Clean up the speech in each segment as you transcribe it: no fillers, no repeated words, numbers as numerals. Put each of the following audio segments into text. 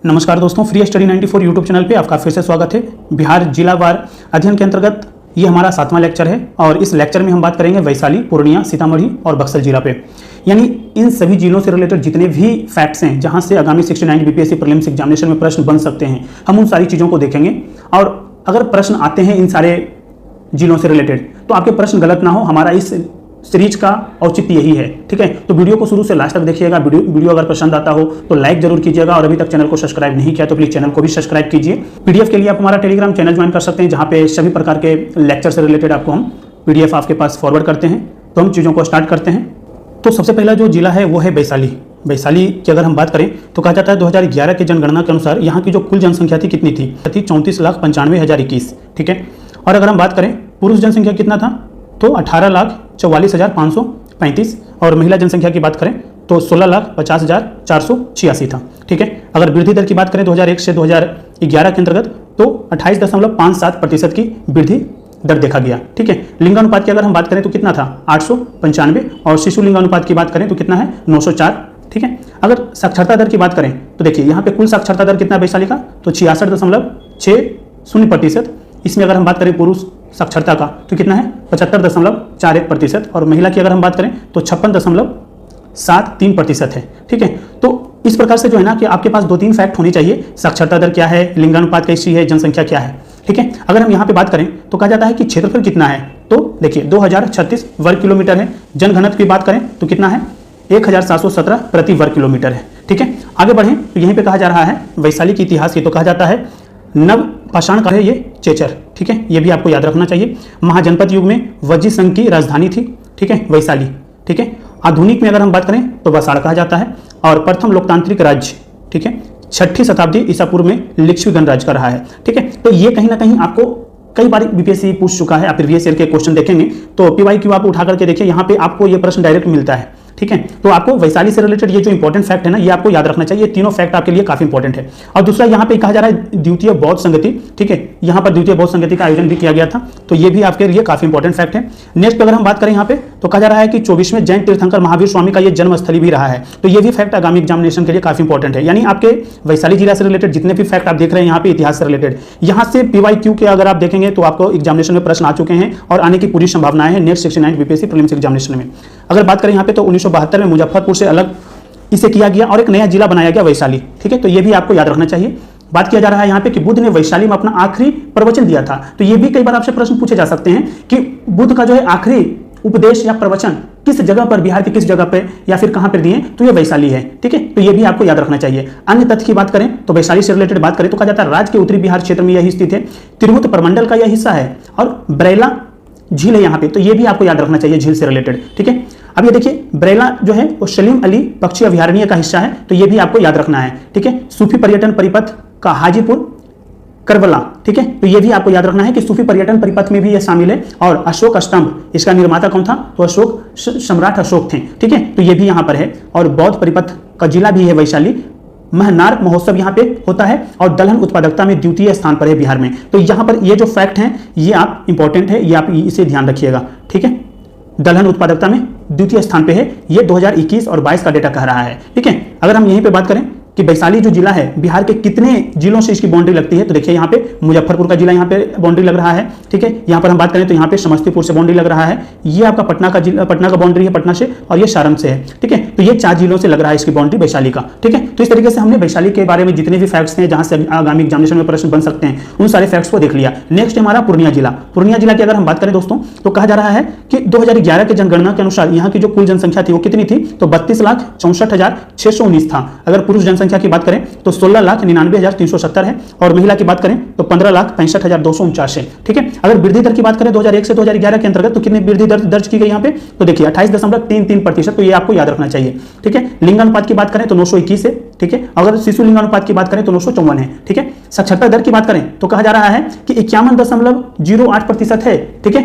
नमस्कार दोस्तों, free study 94 YouTube channel पे आपका फिर से स्वागत है। बिहार जिलावार अध्ययन के अंतर्गत ये हमारा 7वां लेक्चर है और इस लेक्चर में हम बात करेंगे वैशाली, पूर्णिया, सीतामढ़ी और बक्सर जिला पे, यानी इन सभी जिलों से रिलेटेड जितने भी फैक्ट्स हैं जहां से आगामी 69 बीपीएससी प्रीलिम्स एग्जामिनेशन में प्रश्न बन सकते हैं, हम उन सारी चीज़ों को देखेंगे। और अगर प्रश्न आते हैं इन सारे जिलों से रिलेटेड तो आपके प्रश्न गलत ना हो, हमारा इस सीरीज का औचित्य यही है। ठीक है, तो वीडियो को शुरू से लास्ट तक देखिएगा। वीडियो अगर पसंद आता हो तो लाइक जरूर कीजिएगा और अभी तक चैनल को सब्सक्राइब नहीं किया तो प्लीज चैनल को भी सब्सक्राइब कीजिए। पीडीएफ के लिए आप हमारा टेलीग्राम चैनल ज्वाइन कर सकते हैं जहां पे सभी प्रकार के लेक्चर से रिलेटेड आपको हम पीडीएफ आपके पास फॉरवर्ड करते हैं। तो हम चीज़ों को स्टार्ट करते हैं। तो सबसे पहला जो जिला है वो है वैशाली। वैशाली की अगर हम बात करें तो कहा जाता है 2011 की जनगणना के अनुसार यहाँ की जो कुल जनसंख्या थी कितनी थी? 34,95,021। ठीक है, और अगर हम बात करें पुरुष जनसंख्या कितना था तो 18,44,535 और महिला जनसंख्या की बात करें तो 16,50,486 था। ठीक है, अगर वृद्धि दर की बात करें 2001 से 2011 के अंतर्गत तो 28.57% की वृद्धि दर देखा गया। ठीक है, लिंगानुपात की अगर हम बात करें तो कितना था? 895 और शिशु लिंगानुपात की बात करें तो कितना है? 904। ठीक है, अगर साक्षरता दर की बात करें तो देखिए यहाँ पे कुल साक्षरता दर कितना वैशाली का तो 66.60%। इसमें अगर हम बात करें पुरुष साक्षरता का तो कितना है? 75.41% और महिला की अगर हम बात करें तो 56.73% है। ठीक है, तो इस प्रकार से जो है ना कि आपके पास 2-3 फैक्ट होने चाहिए। साक्षरता दर क्या है, लिंगानुपात कैसी है, जनसंख्या क्या है। ठीक है, अगर हम यहाँ पे बात करें तो कहा जाता है कि क्षेत्रफल कितना है तो देखिए 2036 वर्ग किलोमीटर है। जनघनत्व की बात करें तो कितना है? 1717 प्रति वर्ग किलोमीटर है। ठीक है, आगे बढ़ें तो यहीं पे कहा जा रहा है वैशाली के इतिहास की, तो कहा जाता है नव पाषाण काल है ये चेचर। ठीक है, ये भी आपको याद रखना चाहिए। महाजनपद युग में वज्जी संघ की राजधानी थी। ठीक है, वैशाली। ठीक है, आधुनिक में अगर हम बात करें तो वसाड़ कहा जाता है और प्रथम लोकतांत्रिक राज्य, ठीक है, 6ठी शताब्दी ईसा पूर्व में लिच्छवी गणराज्य का रहा है। ठीक है, तो ये कहीं ना कहीं आपको कई बार बीपीएससी पूछ चुका है। आप प्रीवियस ईयर के क्वेश्चन देखेंगे तो पीवाईक्यू आप उठा करके देखिए, यहाँ पे आपको ये प्रश्न डायरेक्ट मिलता है। ठीक है, तो आपको वैशाली से रिलेटेड ये जो इंपॉर्टेंट फैक्ट है ना, ये आपको याद रखना चाहिए। तीनों फैक्ट आपके लिए काफी इंपॉर्टेंट है। और दूसरा यहाँ पे कहा जा रहा है द्वितीय बौद्ध संगति। ठीक है, यहाँ पर द्वितीय बौद्ध संगति का आयोजन भी किया गया था, तो ये भी आपके लिए काफी इंपॉर्टेंट फैक्ट है। नेक्स्ट अगर हम बात करें यहाँ पे तो कहा जा रहा है कि 24वें जैन तीर्थंकर महावीर स्वामी का ये जन्मस्थली भी रहा है, तो ये भी फैक्ट आगामी एग्जामिनेशन के लिए काफी इंपॉर्टेंट है। यानी आपके वैशाली जिला से रिलेटेड जितने भी फैक्ट आप देख रहे हैं यहाँ पे इतिहास से रिलेटेड, यहाँ से पीवाईक्यू के अगर आप देखेंगे तो आपको एग्जामिनेशन में प्रश्न आ चुके हैं और आने की पूरी संभावनाएं हैं नेक्स्ट 69 बीपीएससी प्रीलिम्स एग्जामिनेशन में। अगर बात करें यहाँ पे तो 1972 में मुजफ्फरपुर से अलग इसे किया गया और एक नया जिला बनाया गया वैशाली। ठीक है, तो ये भी आपको याद रखना चाहिए। बात किया जा रहा है यहाँ पे कि बुद्ध ने वैशाली में अपना आखिरी प्रवचन दिया था, तो ये भी कई बार आपसे प्रश्न पूछे जा सकते हैं कि बुद्ध का जो है आखिरी उपदेश या प्रवचन किस जगह पर, बिहार की किस जगह पे या फिर कहां पर दिए, तो ये वैशाली है। ठीक है, तो ये भी आपको याद रखना चाहिए। अन्य तथ्य की बात करें तो वैशाली से रिलेटेड बात करें तो कहा जाता है राज्य के उत्तरी बिहार क्षेत्र में यह स्थित है, तिरहुत प्रमंडल का यह हिस्सा है और बरेला झील है यहाँ पे, तो ये भी आपको याद रखना चाहिए झील से रिलेटेड। ठीक है, अब ये देखिए बरेला जो है वो सलीम अली पक्षी अभयारण्य का हिस्सा है, तो ये भी आपको याद रखना है। ठीक है, सूफी पर्यटन परिपथ का हाजीपुर करबला। ठीक है, तो ये भी आपको याद रखना है कि सूफी पर्यटन परिपथ में भी ये शामिल है। और अशोक स्तंभ, इसका निर्माता कौन था तो अशोक, सम्राट अशोक थे। ठीक है, तो ये भी यहाँ पर है। और बौद्ध परिपथ का जिला भी है वैशाली। महनार महोत्सव यहाँ पे होता है और दलहन उत्पादकता में द्वितीय स्थान पर है बिहार में। तो यहाँ पर ये जो फैक्ट हैं ये आप इंपॉर्टेंट है, ये आप इसे ध्यान रखिएगा। ठीक है, दलहन उत्पादकता में द्वितीय स्थान पे है, ये 2021 और 22 का डेटा कह रहा है। ठीक है, अगर हम यहीं पे बात करें कि वैशाली जो जिला है बिहार के कितने जिलों से इसकी बाउंड्री लगती है तो देखिए यहाँ पे मुजफ्फरपुर का जिला यहाँ पे बाउंड्री लग रहा है। ठीक है, यहाँ पर हम बात करें तो यहाँ पे समस्तीपुर से बाउंड्री लग रहा है। ये आपका पटना का जिला, पटना का बाउंड्री है पटना से, और ये सारण से है। ठीक है, तो ये 4 जिलों से लग रहा है इसकी बाउंड्री वैशाली का। ठीक है, तो इस तरीके से हमने वैशाली के बारे में जितने भी फैक्ट्स हैं जहां से आगामी एग्जामिनेशन में प्रश्न बन सकते हैं उन सारे फैक्ट्स को देख लिया। नेक्स्ट हमारा पूर्णिया जिला। पूर्णिया जिला की अगर हम बात करें दोस्तों तो कहा जा रहा है कि 2011 के जनगणना के अनुसार यहाँ की जो कुल जनसंख्या थी वो कितनी थी तो 32,64,619 था। अगर पुरुष जनसंख्या की बात करें तो 16,99,370 है और महिला की बात करें तो 15,65,249 है। ठीक है, अगर वृद्धि दर की बात करें 2001 से 2011 के अंतर्गत तो कितनी वृद्धि दर दर्ज की गई यहाँ पे तो देखिए 28.33%, तो ये आपको याद रखना चाहिए। ठीक है, लिंगानुपात की बात करें तो 921 है। ठीक है, अगर शिशु लिंगानुपात की बात करें तो 954 है। ठीक है, साक्षरता दर की बात करें तो कहा जा रहा है कि 51.08% है। ठीक है,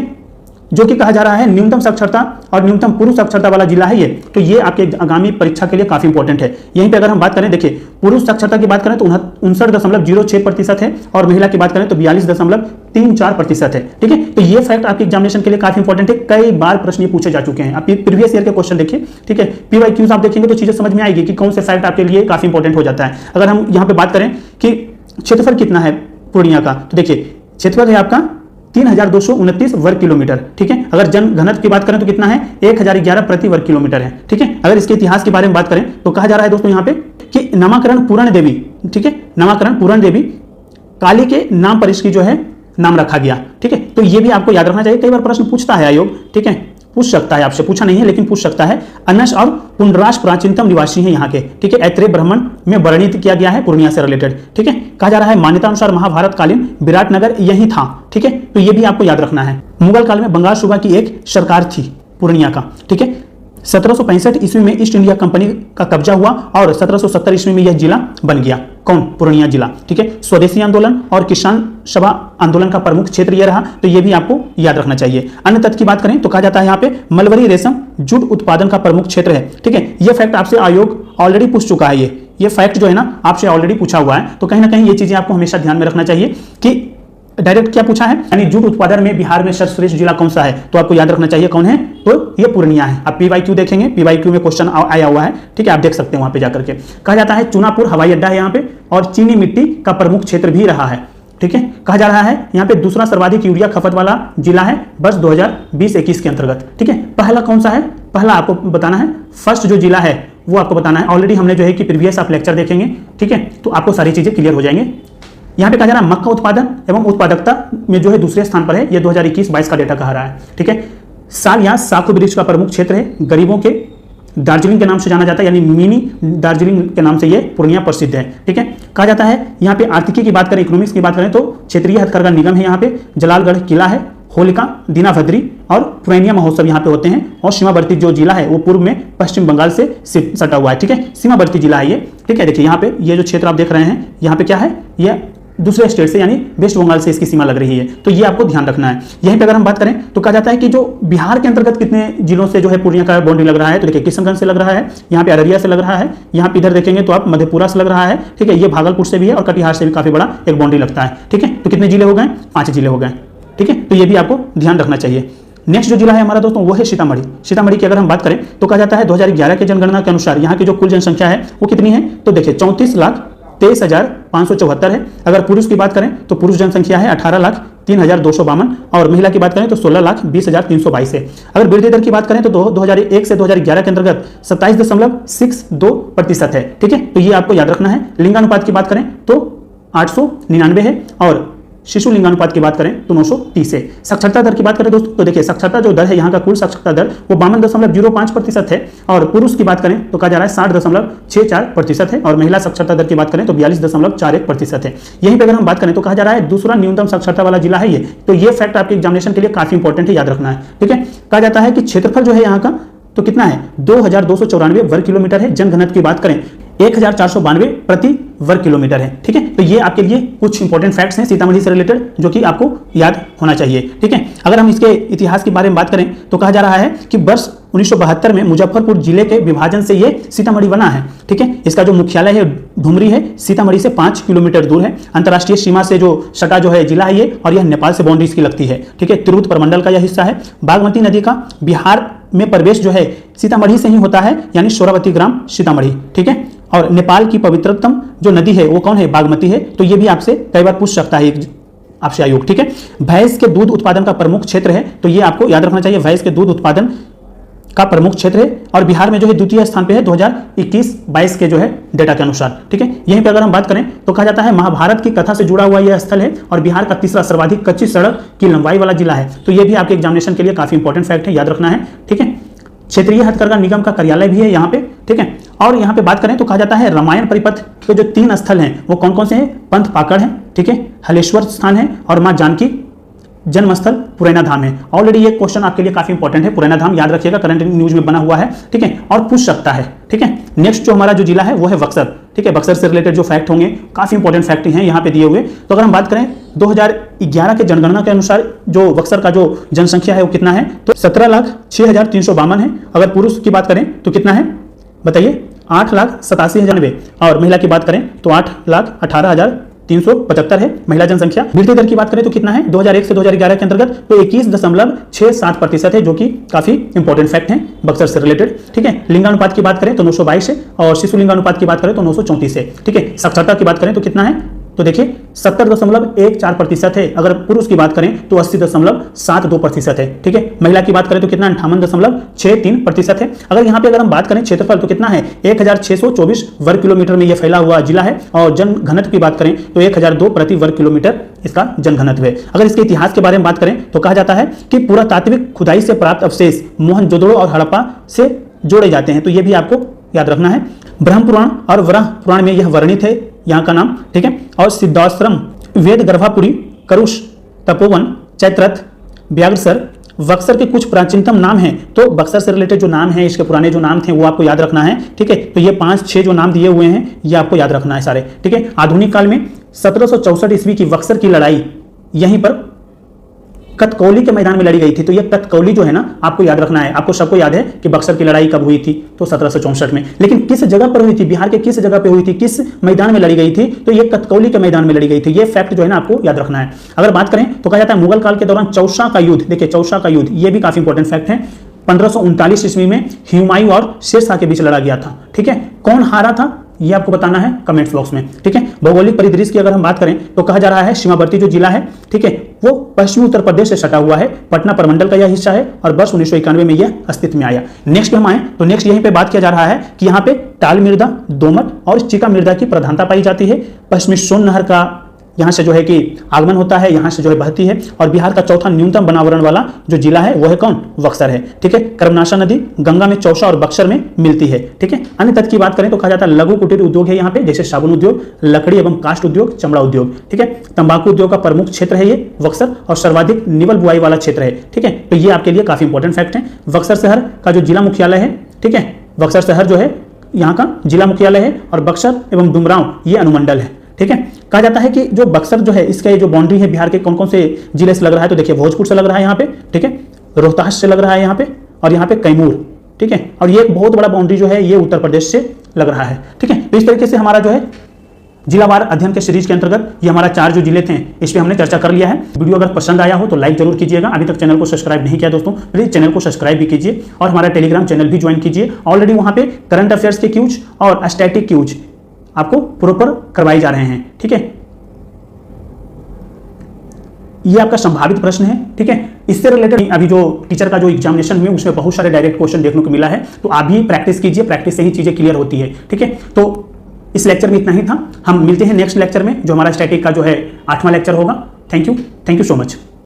जो कि कहा जा रहा है न्यूनतम साक्षरता और न्यूनतम पुरुष साक्षरता वाला जिला है ये। तो ये आपके आगामी परीक्षा के लिए काफी इंपॉर्टेंट है। यहीं पे अगर हम बात करें, देखिए पुरुष साक्षरता की बात करें तो 59.06% है और महिला की बात करें तो 42.34% है। ठीक है, तो ये फैक्ट आपके एग्जामिनेशन के लिए काफी इंपॉर्टेंट है। कई बार प्रश्न पूछे जा चुके हैं, आप प्रीवियस ईयर के क्वेश्चन देखिए। ठीक है, PYQs आप देखेंगे तो चीजें समझ में आएगी कि कौन से फैक्ट आपके लिए काफी इंपॉर्टेंट हो जाता है। अगर हम यहाँ पे बात करें कि क्षेत्रफल कितना है पूर्णिया का, तो देखिए क्षेत्रफल है आपका 3229 वर्ग किलोमीटर। ठीक है, अगर जन घनत्व की बात करें तो कितना है 1011 प्रति वर्ग किलोमीटर है। ठीक है, अगर इसके इतिहास के बारे में बात करें तो कहा जा रहा है दोस्तों यहाँ पे कि नामाकरण पूर्ण देवी, ठीक है, नामाकरण पूर्ण देवी काली के नाम पर इसकी जो है नाम रखा गया। ठीक है, तो ये भी आपको याद रखना चाहिए, कई बार प्रश्न पूछता है आयोग। ठीक है, पूछ सकता है, आपसे पूछा नहीं है लेकिन पूछ सकता है। अनस और पुंडराज प्राचीनतम निवासी हैं यहाँ के। ठीक है, ऐत्रेय ब्राह्मण में वर्णित किया गया है पूर्णिया से रिलेटेड। ठीक है, कहा जा रहा है मान्यता अनुसार महाभारत कालीन विराटनगर यही था। ठीक है, तो ये भी आपको याद रखना है। मुगल काल में बंगाल सूबा की एक सरकार थी पूर्णिया का। ठीक है, 1765 ईस्वी में ईस्ट इंडिया कंपनी का कब्जा हुआ और 1770 ईस्वी में यह जिला बन गया। कौन? पूर्णिया जिला। ठीक है, स्वदेशी आंदोलन और किसान सभा आंदोलन का प्रमुख क्षेत्र यह रहा, तो यह भी आपको याद रखना चाहिए। अन्य तथ्य की बात करें तो कहा जाता है यहाँ पे मलबरी रेशम जूट उत्पादन का प्रमुख क्षेत्र है। ठीक है, यह फैक्ट आपसे आयोग ऑलरेडी पूछ चुका है। ये फैक्ट जो है ना आपसे ऑलरेडी पूछा हुआ है, तो कहीं ना कहीं ये चीजें आपको हमेशा ध्यान में रखना चाहिए कि डायरेक्ट क्या पूछा है, यानी जूट उत्पादन में बिहार में सर्वश्रेष्ठ जिला कौन सा है, तो आपको याद रखना चाहिए कौन है, तो ये पूर्णिया है। आप PYQ देखेंगे, PYQ में क्वेश्चन आया हुआ है। ठीक है, आप देख सकते हैं वहां पे जाकर के। कहा जाता है चुनापुर हवाई अड्डा है यहाँ पे और चीनी मिट्टी का प्रमुख क्षेत्र भी रहा है। ठीक है, कहा जा रहा है यहाँ पे दूसरा सर्वाधिक यूरिया खपत वाला जिला है वर्ष 2020-21 के अंतर्गत। ठीक है, पहला कौन सा है, पहला आपको बताना है। फर्स्ट जो जिला है वो आपको बताना है। ऑलरेडी हमने जो है कि प्रीवियस आप लेक्चर देखेंगे। ठीक है, तो आपको सारी चीजें क्लियर हो जाएंगे। यहाँ पे कहा जा रहा है मक्का उत्पादन एवं उत्पादकता में जो है दूसरे स्थान पर है, ये 2021-22 का डेटा कहा रहा है। ठीक है, साल यहाँ साखू वृक्ष का प्रमुख क्षेत्र है, गरीबों के दार्जिलिंग के नाम से जाना जाता है, यानी मिनी दार्जिलिंग के नाम से ये पूर्णिया प्रसिद्ध है। ठीक है, कहा जाता है यहाँ पे आर्थिकी की बात करें, इकोनॉमिक्स की बात करें तो क्षेत्रीय हथकरघा निगम है यहाँ पे, जलालगढ़ किला है, होलिका दीनाभद्री और पुरैनिया महोत्सव यहाँ पे होते हैं। और सीमावर्ती जो जिला है वो पूर्व में पश्चिम बंगाल से सटा हुआ है। ठीक है, सीमावर्ती जिला है ये। ठीक है, देखिए यहाँ पे ये जो क्षेत्र आप देख रहे हैं यहाँ पे क्या है, ये दूसरे स्टेट से यानी वेस्ट बंगाल से इसकी सीमा लग रही है, तो ये आपको ध्यान रखना है। यहीं पे अगर हम बात करें तो कहा जाता है कि जो बिहार के अंतर्गत कितने जिलों से जो है पूर्णिया का बाउंड्री लग रहा है, तो देखिए किशनगंज से लग रहा है, यहाँ पे अररिया से लग रहा है, यहाँ पे इधर देखेंगे तो आप मधेपुरा से लग रहा है। ठीक है, ये भागलपुर से भी है और कटिहार से भी काफी बड़ा एक बाउंड्री लगता है। ठीक है, तो कितने जिले हो गए, 5 जिले हो गए। ठीक है, तो ये भी आपको ध्यान रखना चाहिए। नेक्स्ट जो जिला है हमारा दोस्तों वो है सीतामढ़ी। सीतामढ़ी की अगर हम बात करें तो कहा जाता है 2011 के जनगणना के अनुसार यहाँ की जो कुल जनसंख्या है वो कितनी है, तो देखिए 34,23,574 है। अगर पुरुष की बात करें तो पुरुष जनसंख्या है 18,03,252 और महिला की बात करें तो 16,20,322 है। अगर वृद्धि दर की बात करें तो 2001 से 2011 के अंतर्गत 27.62% है। ठीक है, तो ये आपको याद रखना है। लिंगानुपात की बात करें तो 899 है और शिशु लिंगानुपात की बात करें तो 930 है। साक्षरता दर की बात करें दोस्तों तो देखिए साक्षरता जो दर है यहाँ का कुल साक्षरता दर वो 52.05% है और पुरुष की बात करें तो कहा जा रहा है 60.64% है और महिला साक्षरता दर की बात करें तो 42.41% है। यहीं पर अगर हम बात करें तो कहा जा रहा है दूसरा न्यूनतम साक्षरता वाला जिला है ये, तो ये फैक्ट आपके एग्जामिनेशन के लिए काफी इंपॉर्टेंट है, याद रखना है। ठीक है, कहा जाता है कि क्षेत्रफल जो है यहाँ का तो कितना है 2294 वर्ग किलोमीटर है। जनघनत्व की बात करें 1492 प्रति वर्ग किलोमीटर है। ठीक है, तो ये आपके लिए कुछ इंपॉर्टेंट फैक्ट्स हैं सीतामढ़ी से रिलेटेड जो कि आपको याद होना चाहिए। ठीक है, अगर हम इसके इतिहास के बारे में बात करें तो कहा जा रहा है कि वर्ष 1972 में मुजफ्फरपुर जिले के विभाजन से ये सीतामढ़ी बना है। ठीक है, इसका जो मुख्यालय है ढुमरी है, सीतामढ़ी से 5 किलोमीटर दूर है। अंतर्राष्ट्रीय सीमा से जो सटा जो है जिला है ये, और यह नेपाल से बाउंड्री इसकी लगती है। ठीक है, तिरहुत प्रमंडल का यह हिस्सा है। बागमती नदी का बिहार में प्रवेश जो है सीतामढ़ी से ही होता है, यानी शोरावती ग्राम सीतामढ़ी। ठीक है, और नेपाल की पवित्रतम जो नदी है वो कौन है, बागमती है। तो ये भी आपसे कई बार पूछ सकता है आपसे आयोग। ठीक है, भैंस के दूध उत्पादन का प्रमुख क्षेत्र है, तो ये आपको याद रखना चाहिए, भैंस के दूध उत्पादन का प्रमुख क्षेत्र है और बिहार में जो है द्वितीय स्थान पे है 2021-22 के जो है डेटा के अनुसार। ठीक है, यहीं पे अगर हम बात करें तो कहा जाता है महाभारत की कथा से जुड़ा हुआ यह स्थल है और बिहार का तीसरा सर्वाधिक कच्ची सड़क की लंबाई वाला जिला है। तो ये भी आपके एग्जामिनेशन के लिए काफी इंपॉर्टेंट फैक्ट है, याद रखना है। ठीक है, क्षेत्रीय हथकरघा निगम का कार्यालय भी है यहाँ पे। ठीक है, और यहाँ पे बात करें तो कहा जाता है रामायण परिपथ के जो 3 स्थल हैं वो कौन कौन से हैं, पंथ पाकड़ है, ठीक है, हलेश्वर स्थान है और माँ जानकी जन्मस्थल पुरैना धाम है। ऑलरेडी ये क्वेश्चन आपके लिए काफी इंपॉर्टेंट है, पुरैना धाम याद रखिएगा, करंट न्यूज में बना हुआ है। ठीक है, और पूछ सकता है। ठीक है, नेक्स्ट जो हमारा जो जिला है वो है बक्सर। ठीक है, बक्सर से रिलेटेड जो फैक्ट होंगे काफी इंपॉर्टेंट फैक्ट हैं यहाँ पे दिए हुए। तो अगर हम बात करें 2011 के जनगणना के अनुसार जो बक्सर का जो जनसंख्या है वो कितना है, तो 17,06,352 है। अगर पुरुष की बात करें तो कितना है बताइए, 8,87,099। और महिला की बात करें तो 8,18,375 है महिला जनसंख्या। मृत्यु दर की बात करें तो कितना है 2001 से 2011 के अंतर्गत तो 21.67% है, जो कि काफी इंपॉर्टेंट फैक्ट है बक्सर से रिलेटेड। ठीक है, लिंगानुपात की बात करें तो 922 है और शिशु लिंगानुपात की बात करें तो 934 है। ठीक है, साक्षरता की बात करें तो कितना है, तो देखिए 70.14% है। अगर पुरुष की बात करें तो 80.72% है। ठीक है, महिला की बात करें तो कितना 58.63% है। अगर यहाँ पे अगर हम बात करें क्षेत्रफल तो कितना है 1624 वर्ग किलोमीटर में यह फैला हुआ जिला है। और जन घनत्व की बात करें तो 1002 प्रति वर्ग किलोमीटर इसका जन घनत्व है। अगर इसके इतिहास के बारे में बात करें तो कहा जाता है कि पुरातात्विक खुदाई से प्राप्त अवशेष मोहनजोदड़ो और हड़प्पा से जोड़े जाते हैं, तो यह भी आपको याद रखना है। ब्रह्म पुराण और वराह पुराण में यह वर्णित है यहाँ का नाम। ठीक है, और सिद्धाश्रम, वेद गर्भापुरी, करुष, तपोवन, चैत्रथ, व्याघ्रसर बक्सर के कुछ प्राचीनतम नाम हैं। तो बक्सर से रिलेटेड जो नाम है, इसके पुराने जो नाम थे वो आपको याद रखना है। ठीक है, तो ये 5-6 जो नाम दिए हुए हैं ये आपको याद रखना है सारे। ठीक है, आधुनिक काल में 1764 ईस्वी की बक्सर की लड़ाई यहीं पर कतकौली के मैदान में लड़ी गई थी। तो ये कतकौली जो है ना आपको याद रखना है। आपको सबको याद है कि बक्सर की लड़ाई कब हुई थी, तो 1764 में। लेकिन किस जगह पर हुई थी, बिहार के किस जगह पे हुई थी, किस मैदान में लड़ी गई थी, तो ये कतकौली के मैदान में लड़ी गई थी। ये फैक्ट जो है ना आपको याद रखना है। अगर बात करें तो कहा जाता है मुगल काल के दौरान चौसा का युद्ध, देखिए चौसा का युद्ध ये भी काफी इंपॉर्टेंट फैक्ट है, 1539 ईस्वी में हुमायूं और शेरशाह के बीच लड़ा गया था। ठीक है, कौन हारा था ये आपको बताना है कमेंट्स बॉक्स में। ठीक है, भौगोलिक परिदृश्य की अगर हम बात करें तो कहा जा रहा है सीमावर्ती जो जिला है, ठीक है, वो पश्चिमी उत्तर प्रदेश से सटा हुआ है। पटना प्रमंडल का यह हिस्सा है और वर्ष 1991 में यह अस्तित्व में आया। नेक्स्ट पे हम आए तो नेक्स्ट यहीं पे बात किया जा रहा है कि यहाँ पे टाल मृदा, दोमट और चिका मृदा की प्रधानता पाई जाती है। पश्चिमी सोन नहर का यहाँ से जो है कि आगमन होता है, यहाँ से जो है बहती है। और बिहार का चौथा न्यूनतम बनावरण वाला जो जिला है वो है कौन, बक्सर है। ठीक है, कर्मनाशा नदी गंगा में चौसा और बक्सर में मिलती है। ठीक है, अन्य तथ्य की बात करें तो कहा जाता है लघु कुटीर उद्योग है यहाँ पे, जैसे साबुन उद्योग, लकड़ी एवं काष्ठ उद्योग, चमड़ा उद्योग। ठीक है, तंबाकू उद्योग का प्रमुख क्षेत्र है ये बक्सर और सर्वाधिक निवल बुआई वाला क्षेत्र है। ठीक है, तो ये आपके लिए काफी इंपॉर्टेंट फैक्ट है। बक्सर शहर का जो जिला मुख्यालय है, ठीक है, बक्सर शहर जो है यहाँ का जिला मुख्यालय है और बक्सर एवं डुमरांव ये अनुमंडल है। ठीक है, कहा जाता है कि जो बक्सर जो है इसका जो बाउंड्री है बिहार के कौन कौन से जिले से लग रहा है, तो देखिए भोजपुर से लग रहा है यहाँ पे, ठीक है, रोहतास से लग रहा है यहाँ पे, और यहाँ पे कैमूर। ठीक है, और ये एक बहुत बड़ा बाउंड्री जो है ये उत्तर प्रदेश से लग रहा है। ठीक है, तो इस तरीके से हमारा जो है जिलावार अध्ययन के सीरीज के अंतर्गत ये हमारा 4 जो जिले थे इस पे हमने चर्चा कर लिया है। वीडियो अगर पसंद आया हो तो लाइक जरूर कीजिएगा। अभी तक चैनल को सब्सक्राइब नहीं किया दोस्तों, प्लीज चैनल को सब्सक्राइब भी कीजिए और हमारा टेलीग्राम चैनल भी ज्वाइन कीजिए। ऑलरेडी वहां पे करंट अफेयर्स के क्यूज और स्टैटिक क्यूज आपको प्रॉपर करवाए जा रहे हैं। ठीक है, ये आपका संभावित प्रश्न है। ठीक है, इससे रिलेटेड अभी जो टीचर का जो एग्जामिनेशन हुए उसमें बहुत सारे डायरेक्ट क्वेश्चन देखने को मिला है, तो आप भी प्रैक्टिस कीजिए, प्रैक्टिस से ही चीजें क्लियर होती है। ठीक है, तो इस लेक्चर में इतना ही था। हम मिलते हैं नेक्स्ट लेक्चर में जो हमारा स्टैटिक का जो है 8वां लेक्चर होगा। Thank you so much.